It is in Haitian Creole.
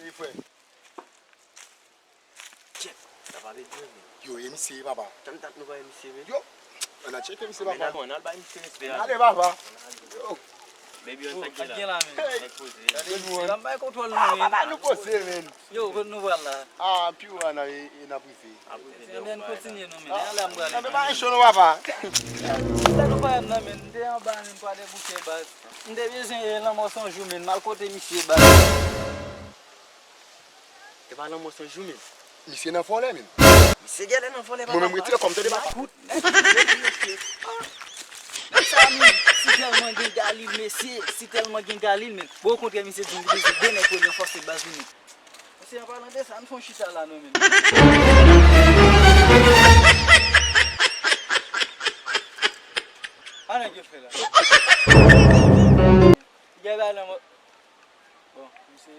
Monsieur frère. Check. Ça va bien. Yo, monsieur papa. Tant nous va monsieur. Yo. On a checké monsieur papa. On a pas monsieur. Allez papa. Yo. Baby on t'a Aqui lá, Nous Não vai controlar papa nous poser men. Eu vou no lá. Ah, puis on a ina privé. Eu nem continuo no men. Ela mbala. Na ba shono papa. Não vai na men. Ndé en ba nem pa de bouquet bas. Ndé besoin na moção jou men. Mal côté monsieur bas. Tu vas dans mon son jour. Monsieur n'a pas men. Monsieur gars non faut les Moi même retire comme te de papa. Si tellement gen galil monsieur, si tellement gen galil men. Bon contre monsieur dit bien pour le forcer bas men. Monsieur en parlant de ça, on font chita là non men. Ana que fait là. Il y a là bon, monsieur